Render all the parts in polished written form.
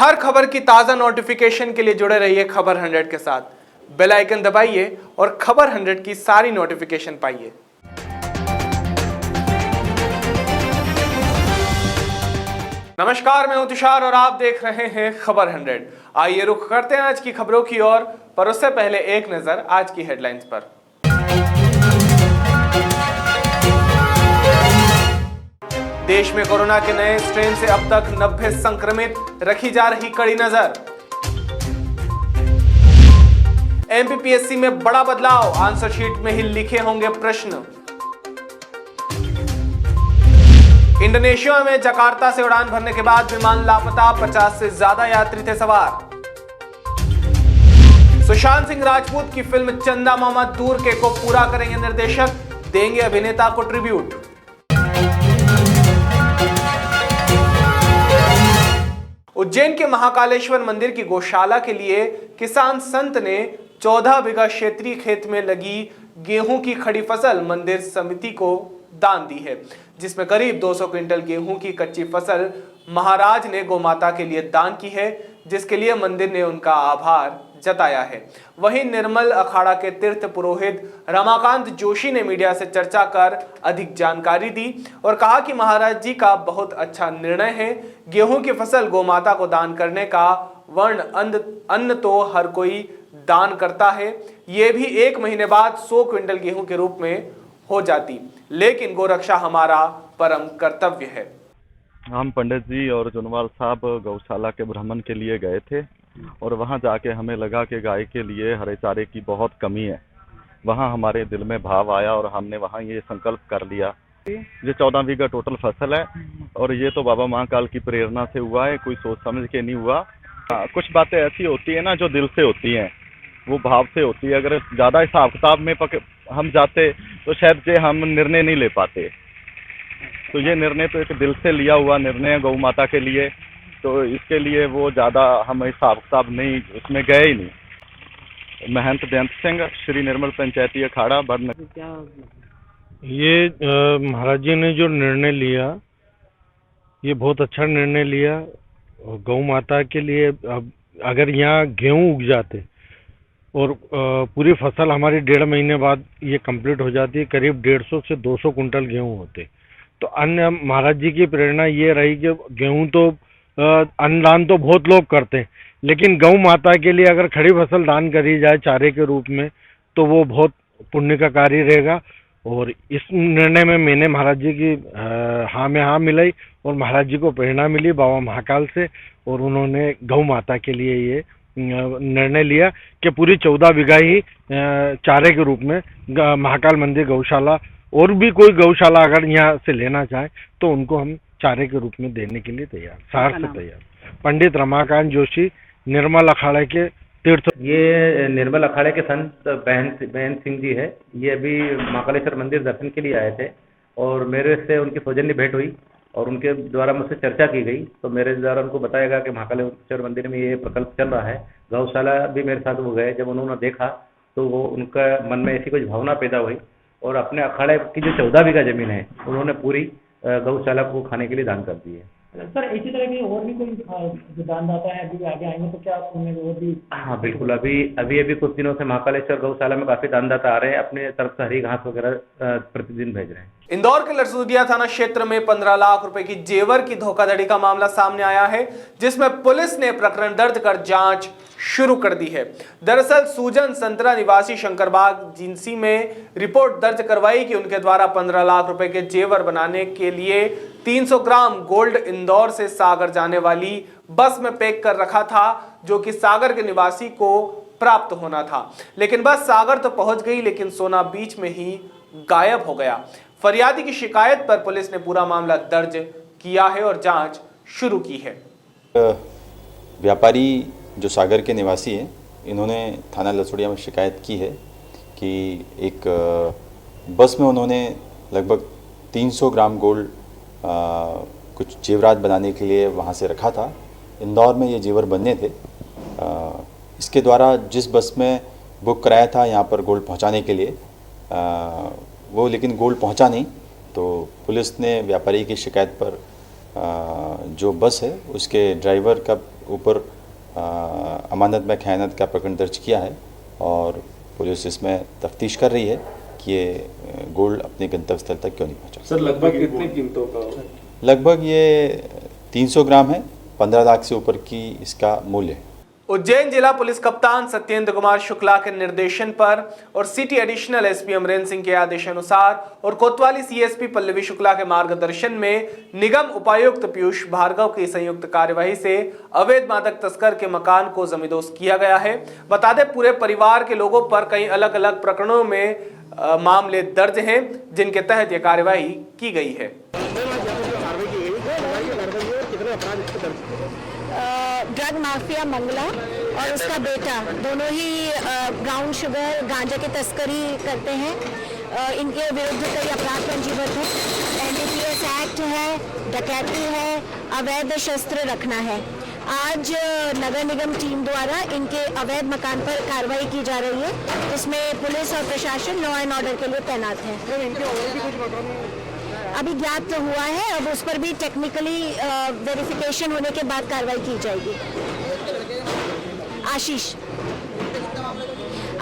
हर खबर की ताज़ा नोटिफिकेशन के लिए जुड़े रहिए खबर 100 के साथ। बेल आइकन दबाइए और खबर 100 की सारी नोटिफिकेशन पाइए। नमस्कार, मैं हूं तुषार और आप देख रहे हैं खबर 100। आइए रुख करते हैं आज की खबरों की ओर, पर उससे पहले एक नजर आज की हेडलाइंस पर। देश में कोरोना के नए स्ट्रेन से अब तक 90 संक्रमित, रखी जा रही कड़ी नजर। एमपीपीएससी में बड़ा बदलाव, आंसर शीट में ही लिखे होंगे प्रश्न। इंडोनेशिया में जकार्ता से उड़ान भरने के बाद विमान लापता, 50 से ज्यादा यात्री थे सवार। सुशांत सिंह राजपूत की फिल्म चंदा मामा दूर के को पूरा करेंगे निर्देशक, देंगे अभिनेता को ट्रिब्यूट। उज्जैन के महाकालेश्वर मंदिर की गौशाला के लिए किसान संत ने 14 बीघा क्षेत्रीय खेत में लगी गेहूं की खड़ी फसल मंदिर समिति को दान दी है, जिसमें करीब 200 क्विंटल गेहूं की कच्ची फसल महाराज ने गौमाता के लिए दान की है, जिसके लिए मंदिर ने उनका आभार जताया है। वहीं निर्मल अखाड़ा के तीर्थ पुरोहित रमाकांत जोशी ने मीडिया से चर्चा कर अधिक जानकारी दी और कहा कि महाराज जी का बहुत अच्छा निर्णय है। गेहूं की फसल गौमाता को दान करने का वर्ण अन्न तो हर कोई दान करता है, ये भी 1 महीने बाद 100 क्विंटल गेहूं के रूप में हो जाती, लेकिन गोरक्षा हमारा परम कर्तव्य है। हम पंडित जी और जुनवाल साहब गौशाला के भ्रमण के लिए गए थे और वहां जाके हमें लगा कि गाय के लिए हरे चारे की बहुत कमी है। वहां हमारे दिल में भाव आया और हमने वहां ये संकल्प कर लिया। ये 14 बीघा टोटल फसल है और ये तो बाबा महाकाल की प्रेरणा से हुआ है, कोई सोच समझ के नहीं हुआ। कुछ बातें ऐसी होती है ना जो दिल से होती हैं, वो भाव से होती है। अगर ज़्यादा हिसाब किताब में हम जाते तो शायद से हम निर्णय नहीं ले पाते। तो ये निर्णय तो एक दिल से लिया हुआ निर्णय है गौ माता के लिए, तो इसके लिए वो ज़्यादा हम हिसाब किताब नहीं उसमें गए ही नहीं। महंत बेअंत सिंह, श्री निर्मल पंचायती अखाड़ा बरन। ये महाराज जी ने जो निर्णय लिया, ये बहुत अच्छा निर्णय लिया। गौ माता के लिए अब अगर यहाँ गेहूँ उग जाते और पूरी फसल हमारी 1.5 महीने बाद ये कंप्लीट हो जाती है, करीब 150 से 200 कुंटल गेहूँ होते। तो अन्य महाराज जी की प्रेरणा ये रही कि गेहूँ तो अन्नदान तो बहुत लोग करते हैं, लेकिन गौ माता के लिए अगर खड़ी फसल दान करी जाए चारे के रूप में तो वो बहुत पुण्य का कार्य रहेगा। और इस निर्णय में मैंने महाराज जी की हाँ में हाँ मिलाई और महाराज जी को प्रेरणा मिली बाबा महाकाल से, और उन्होंने गौ माता के लिए ये निर्णय लिया कि पूरी 14 बीघा ही चारे के रूप में महाकाल मंदिर गौशाला और भी कोई गौशाला अगर यहाँ से लेना चाहे तो उनको हम चारे के रूप में देने के लिए तैयार, सार से तैयार। पंडित रमाकांत जोशी, निर्मल अखाड़े के तीर्थ। ये निर्मल अखाड़े के संत बहन सिंह जी है। ये अभी महाकालेश्वर मंदिर दर्शन के लिए आए थे और मेरे से उनकी सौजन्य भेंट हुई और उनके द्वारा मुझसे चर्चा की गई, तो मेरे द्वारा उनको बताया गया कि महाकालेश्वर मंदिर में ये प्रकल्प चल रहा है। गौशाला भी मेरे साथ वो गए, जब उन्होंने देखा तो वो उनका मन में ऐसी कुछ भावना पैदा हुई और अपने अखाड़े की जो 14 बीघा जमीन है उन्होंने पूरी गौशाला को खाने के लिए दान कर दी है। सर इसी तरह की और भी कोई जो दानदाता है अभी आगे आएंगे तो क्या उनमें और भी? हाँ बिल्कुल, अभी कुछ दिनों से महाकालेश्वर गौशाला में काफी दानदाता आ रहे हैं, अपने तरफ से हरी घास वगैरह प्रतिदिन भेज रहे हैं। इंदौर के लरसूदिया थाना क्षेत्र में 15 लाख रुपए की जेवर की धोखाधड़ी का मामला सामने आया है, जिसमें पुलिस ने प्रकरण दर्ज कर जांच शुरू कर दी है। दरअसल सूजन संतरा निवासी शंकरबाग जिंसी में रिपोर्ट दर्ज करवाई कि उनके द्वारा 15 लाख रुपए के जेवर बनाने के लिए 300 ग्राम गोल्ड इंदौर से सागर जाने वाली बस में पैक कर रखा था, जो कि सागर के निवासी को प्राप्त होना था। लेकिन बस सागर तो पहुंच गई, लेकिन सोना बीच में ही गायब हो गया। फरियादी की शिकायत पर पुलिस ने पूरा मामला दर्ज किया है और जांच शुरू की है। व्यापारी जो सागर के निवासी हैं, इन्होंने थाना लसोड़िया में शिकायत की है कि एक बस में उन्होंने लगभग 300 ग्राम गोल्ड कुछ जेवरात बनाने के लिए वहाँ से रखा था। इंदौर में ये जेवर बनने थे। इसके द्वारा जिस बस में बुक कराया था यहाँ पर गोल्ड पहुँचाने के लिए, वो लेकिन गोल्ड पहुँचा नहीं, तो पुलिस ने व्यापारी की शिकायत पर जो बस है उसके ड्राइवर का ऊपर अमानत में खयानत का प्रकरण दर्ज किया है और पुलिस इसमें तफ्तीश कर रही है कि ये गोल्ड अपने गंतव्य स्थल तक क्यों नहीं पहुंचा। सर लगभग कितनी कीमतों का होगा? लगभग ये 300 ग्राम है, 15 लाख से ऊपर की इसका मूल्य है। उज्जैन जिला पुलिस कप्तान सत्येंद्र कुमार शुक्ला के निर्देशन पर और city additional SP Amarendra Singh के आदेशानुसार और कोतवाली सीएसपी पल्लवी शुक्ला के मार्गदर्शन में निगम उपायुक्त पीयूष भार्गव की संयुक्त कार्यवाही से अवैध मादक तस्कर के मकान को जमींदोज किया गया है। बता दें, पूरे परिवार के लोगों पर कई अलग अलग प्रकरणों में मामले दर्ज हैं, जिनके तहत यह कार्यवाही की गई है। ड्रग माफिया मंगला और उसका बेटा दोनों ही ब्राउन शुगर गांजा की तस्करी करते हैं। इनके विरुद्ध कई अपराध पंजीबद्ध है, एनडीपीएस एक्ट है, डकैती है, अवैध शस्त्र रखना है। आज नगर निगम टीम द्वारा इनके अवैध मकान पर कार्रवाई की जा रही है, जिसमें पुलिस और प्रशासन लॉ एंड ऑर्डर के लिए तैनात है। अभी ज्ञात हुआ है, अब उस पर भी टेक्निकली वेरिफिकेशन होने के बाद कार्रवाई की जाएगी।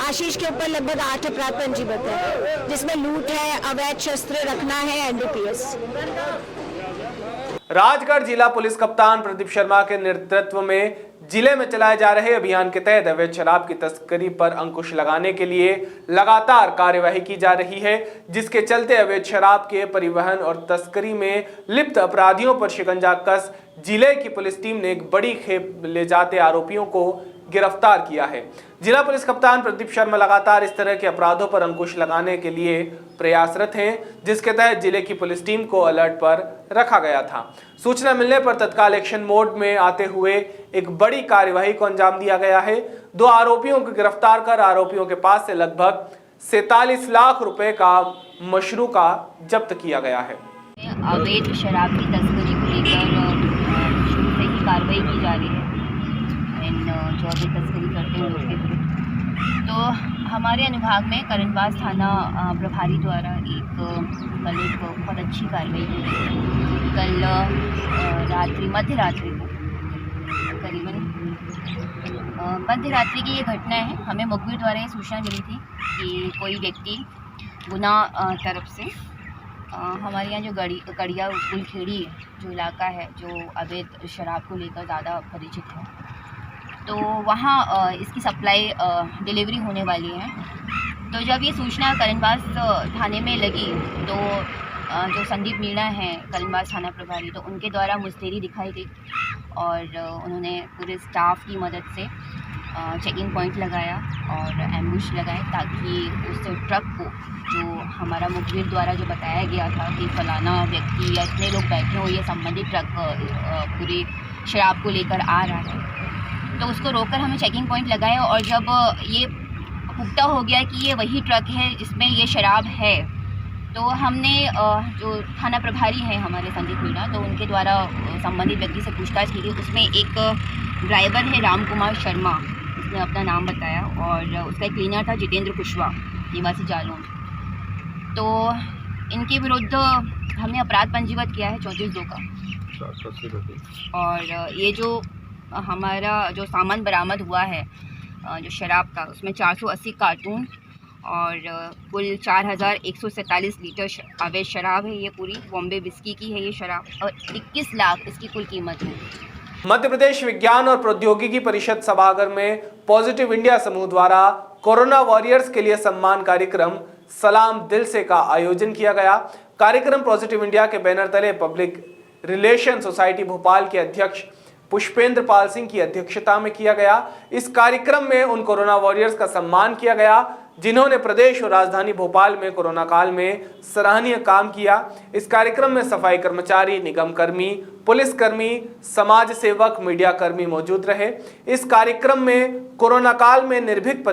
आशीष के ऊपर लगभग 8 अपराध पंजीबद्ध है, जिसमें लूट है, अवैध शस्त्र रखना है, एनडीपीएस। राजगढ़ जिला पुलिस कप्तान प्रदीप शर्मा के नेतृत्व में जिले में चलाए जा रहे अभियान के तहत अवैध शराब की तस्करी पर अंकुश लगाने के लिए लगातार कार्यवाही की जा रही है, जिसके चलते अवैध शराब के परिवहन और तस्करी में लिप्त अपराधियों पर शिकंजा कस जिले की पुलिस टीम ने एक बड़ी खेप ले जाते आरोपियों को गिरफ्तार किया है। जिला पुलिस कप्तान प्रदीप शर्मा लगातार इस तरह के अपराधों पर अंकुश लगाने के लिए प्रयासरत हैं, जिसके तहत जिले की पुलिस टीम को अलर्ट पर रखा गया था। सूचना मिलने पर तत्काल एक्शन मोड में आते हुए एक बड़ी कार्यवाही को अंजाम दिया गया है। 2 आरोपियों को गिरफ्तार कर आरोपियों के पास से लगभग 47 लाख रुपए का मशरूका जब्त किया गया है। अवैध शराब की तस्करी को लेकर शुरू से ही कार्रवाई की जा रही है जो अवैध तस्करी करते हैं लोग के विरुद्ध। तो हमारे अनुभाग में करणबाग थाना प्रभारी द्वारा कल एक बहुत अच्छी कार्रवाई की गई। कल मध्य रात्रि को करीबन मध्य रात्रि की ये घटना है। हमें मुखबिर द्वारा ये सूचना मिली थी कि कोई व्यक्ति गुना तरफ से हमारे यहाँ जो कड़िया गुलखेड़ी जो इलाका है, जो अवैध शराब को लेकर ज़्यादा परिचित है, तो वहाँ इसकी सप्लाई डिलीवरी होने वाली है। तो जब ये सूचना करणबाग थाने में लगी तो जो संदीप मीणा हैं करणबाग थाना प्रभारी, तो उनके द्वारा मुस्तैदी दिखाई गई और उन्होंने पूरे स्टाफ की मदद से चेकिंग पॉइंट लगाया और एम्बुश लगाए, ताकि उस ट्रक को, जो हमारा मुखबिर द्वारा जो बताया गया था कि फलाना व्यक्ति या इतने लोग बैठे हो, ये संबंधित ट्रक पूरी शराब को लेकर आ रहा है, तो उसको रोककर हमें चेकिंग पॉइंट लगाया। और जब ये पुख्ता हो गया कि ये वही ट्रक है जिसमें ये शराब है, तो हमने जो थाना प्रभारी हैं हमारे संदीप मीणा, तो उनके द्वारा संबंधित व्यक्ति से पूछताछ की गई। उसमें एक ड्राइवर है राम कुमार शर्मा, उसने अपना नाम बताया, और उसका एक क्लीनर था जितेंद्र कुशवाहा, निवासी जालौन। तो इनके विरुद्ध हमने अपराध पंजीबद्ध किया है 34(2) का। और ये जो हमारा जो सामान बरामद हुआ है जो शराब का, उसमें 480 कार्टून और कुल 4147 लीटर अवैध शराब है। ये पूरी बॉम्बे विस्की की है ये शराब, और 21 लाख इसकी कुल कीमत है। मध्य प्रदेश विज्ञान और प्रौद्योगिकी परिषद सभागार में पॉजिटिव इंडिया समूह द्वारा कोरोना वॉरियर्स के लिए सम्मान कार्यक्रम सलाम दिल से का आयोजन किया गया। कार्यक्रम पॉजिटिव इंडिया के बैनर तले पब्लिक रिलेशन सोसाइटी भोपाल के अध्यक्ष पुष्पेंद्र पाल सिंह की अध्यक्षता में किया गया। इस कार्यक्रम में उन कोरोना वॉरियर्स का सम्मान किया गया जिन्होंने प्रदेश और राजधानी भोपाल में कोरोना काल में सराहनीय काम किया। इस कार्यक्रम में सफाई कर्मचारी, निगम कर्मी, पुलिस कर्मी, समाज सेवक, मीडिया कर्मी मौजूद रहे। इस कार्यक्रम में कोरोना काल में निर्भीक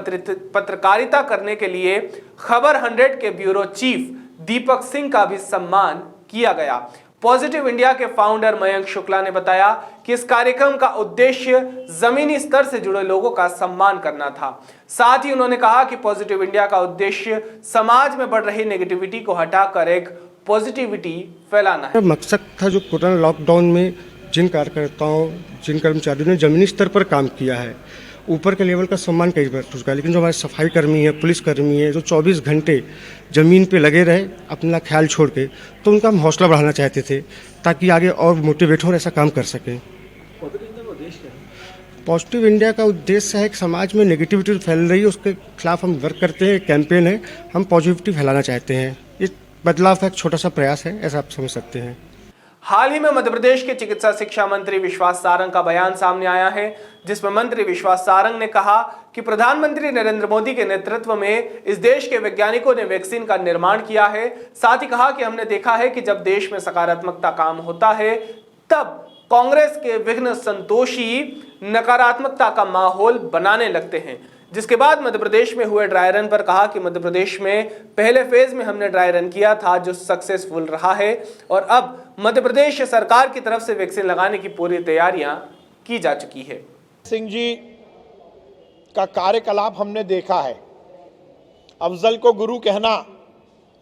पत्रकारिता करने के लिए खबर 100 के ब्यूरो चीफ दीपक सिंह का भी सम्मान किया गया। पॉजिटिव इंडिया के फाउंडर मयंक शुक्ला ने बताया कि इस कार्यक्रम का उद्देश्य जमीनी स्तर से जुड़े लोगों का सम्मान करना था। साथ ही उन्होंने कहा कि पॉजिटिव इंडिया का उद्देश्य समाज में बढ़ रही नेगेटिविटी को हटाकर एक पॉजिटिविटी फैलाना है। मकसद था जो कोरोना लॉकडाउन में जिन कार्यकर्ताओं, जिन कर्मचारियों ने ज़मीनी स्तर पर काम किया है, ऊपर के लेवल का सम्मान कई बार चुका है, लेकिन जो हमारे सफाई कर्मी हैं, पुलिस कर्मी हैं, जो 24 घंटे ज़मीन पे लगे रहे अपना ख्याल छोड़ के, तो उनका हम हौसला बढ़ाना चाहते थे ताकि आगे और मोटिवेट हो और ऐसा काम कर सकें। पॉजिटिव इंडिया का उद्देश्य है कि समाज में नेगेटिविटी फैल रही है, उसके खिलाफ हम वर्क करते हैं। कैंपेन है, हम पॉजिटिविटी फैलाना चाहते हैं। ये बदलाव का एक छोटा सा प्रयास है, ऐसा आप समझ सकते हैं। हाल ही में मध्य प्रदेश के चिकित्सा शिक्षा मंत्री विश्वास सारंग का बयान सामने आया है, जिसमें मंत्री विश्वास सारंग ने कहा कि प्रधानमंत्री नरेंद्र मोदी के नेतृत्व में इस देश के वैज्ञानिकों ने वैक्सीन का निर्माण किया है। साथ ही कहा कि हमने देखा है कि जब देश में सकारात्मकता काम होता है तब कांग्रेस के विघ्न संतोषी नकारात्मकता का माहौल बनाने लगते हैं। जिसके बाद मध्य प्रदेश में हुए ड्राई रन पर कहा कि मध्य प्रदेश में पहले फेज में हमने ड्राई रन किया था जो सक्सेसफुल रहा है और अब मध्य प्रदेश सरकार की तरफ से वैक्सीन लगाने की पूरी तैयारियां की जा चुकी है। सिंह जी का कार्यकलाप हमने देखा है। अफजल को गुरु कहना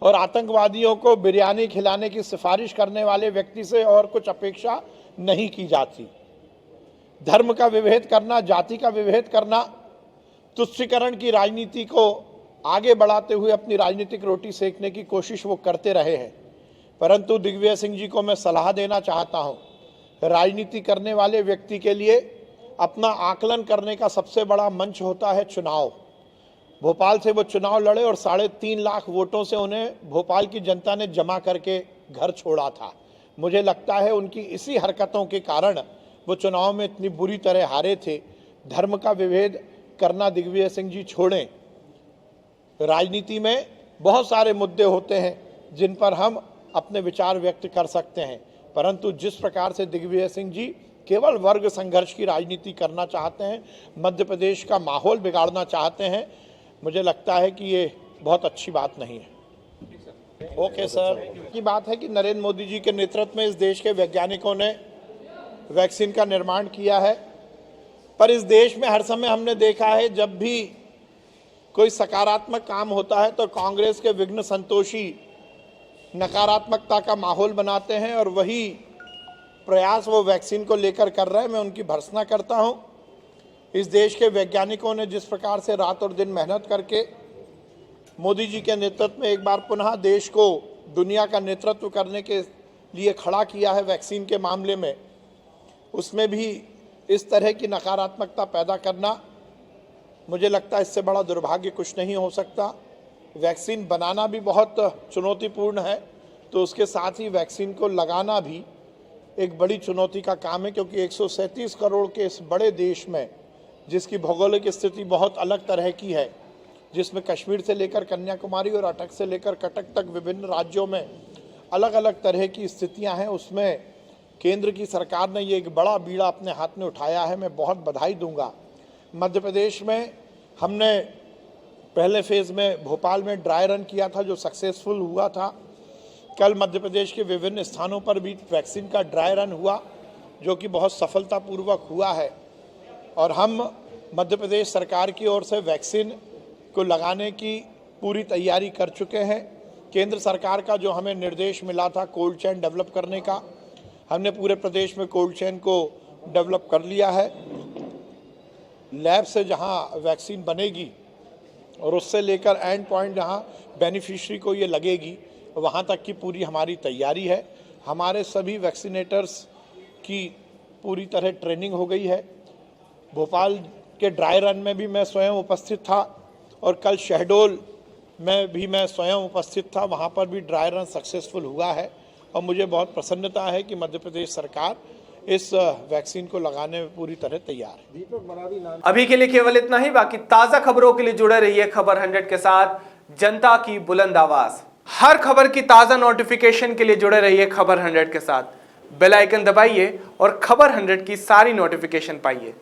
और आतंकवादियों को बिरयानी खिलाने की सिफारिश करने वाले व्यक्ति से और कुछ अपेक्षा नहीं की जाती। धर्म का विभेद करना, जाति का विभेद करना, तुच्छीकरण की राजनीति को आगे बढ़ाते हुए अपनी राजनीतिक रोटी सेकने की कोशिश वो करते रहे हैं। परंतु दिग्विजय सिंह जी को मैं सलाह देना चाहता हूं, राजनीति करने वाले व्यक्ति के लिए अपना आकलन करने का सबसे बड़ा मंच होता है चुनाव। भोपाल से वो चुनाव लड़े और 3.5 लाख वोटों से उन्हें भोपाल की जनता ने जमा करके घर छोड़ा था। मुझे लगता है उनकी इसी हरकतों के कारण वो चुनाव में इतनी बुरी तरह हारे थे। धर्म का विभेद करना दिग्विजय सिंह जी छोड़ें। राजनीति में बहुत सारे मुद्दे होते हैं जिन पर हम अपने विचार व्यक्त कर सकते हैं, परंतु जिस प्रकार से दिग्विजय सिंह जी केवल वर्ग संघर्ष की राजनीति करना चाहते हैं, मध्य प्रदेश का माहौल बिगाड़ना चाहते हैं, मुझे लगता है कि ये बहुत अच्छी बात नहीं है। ओके सर, की बात है कि नरेंद्र मोदी जी के नेतृत्व में इस देश के वैज्ञानिकों ने वैक्सीन का निर्माण किया है, पर इस देश में हर समय हमने देखा है जब भी कोई सकारात्मक काम होता है तो कांग्रेस के विघ्न संतोषी नकारात्मकता का माहौल बनाते हैं और वही प्रयास वो वैक्सीन को लेकर कर रहे हैं। मैं उनकी भर्त्सना करता हूं। इस देश के वैज्ञानिकों ने जिस प्रकार से रात और दिन मेहनत करके मोदी जी के नेतृत्व में एक बार पुनः देश को दुनिया का नेतृत्व करने के लिए खड़ा किया है वैक्सीन के मामले में, उसमें भी इस तरह की नकारात्मकता पैदा करना, मुझे लगता है इससे बड़ा दुर्भाग्य कुछ नहीं हो सकता। वैक्सीन बनाना भी बहुत चुनौतीपूर्ण है, तो उसके साथ ही वैक्सीन को लगाना भी एक बड़ी चुनौती का काम है, क्योंकि 137 करोड़ के इस बड़े देश में, जिसकी भौगोलिक स्थिति बहुत अलग तरह की है, जिसमें कश्मीर से लेकर कन्याकुमारी और अटक से लेकर कटक तक विभिन्न राज्यों में अलग अलग तरह की स्थितियां हैं, उसमें केंद्र की सरकार ने ये एक बड़ा बीड़ा अपने हाथ में उठाया है। मैं बहुत बधाई दूंगा। मध्य प्रदेश में हमने पहले फेज़ में भोपाल में ड्राई रन किया था जो सक्सेसफुल हुआ था। कल मध्य प्रदेश के विभिन्न स्थानों पर भी वैक्सीन का ड्राई रन हुआ जो कि बहुत सफलतापूर्वक हुआ है, और हम मध्य प्रदेश सरकार की ओर से वैक्सीन को लगाने की पूरी तैयारी कर चुके हैं। केंद्र सरकार का जो हमें निर्देश मिला था कोल्ड चेन डेवलप करने का, हमने पूरे प्रदेश में कोल्ड चेन को डेवलप कर लिया है। लैब से जहां वैक्सीन बनेगी और उससे लेकर एंड पॉइंट जहां बेनिफिशियरी को ये लगेगी, वहां तक की पूरी हमारी तैयारी है। हमारे सभी वैक्सीनेटर्स की पूरी तरह ट्रेनिंग हो गई है। भोपाल के ड्राई रन में भी मैं स्वयं उपस्थित था और कल शहडोल में भी मैं स्वयं उपस्थित था, वहां पर भी ड्राई रन सक्सेसफुल हुआ है और मुझे बहुत प्रसन्नता है कि मध्य प्रदेश सरकार इस वैक्सीन को लगाने में पूरी तरह तैयार है। अभी के लिए केवल इतना ही। बाकी ताजा खबरों के लिए जुड़े रहिए खबर 100 के साथ, जनता की बुलंद आवाज। हर खबर की ताजा नोटिफिकेशन के लिए जुड़े रहिए खबर 100 के साथ। बेल आइकन दबाइए और खबर 100 की सारी नोटिफिकेशन पाइए।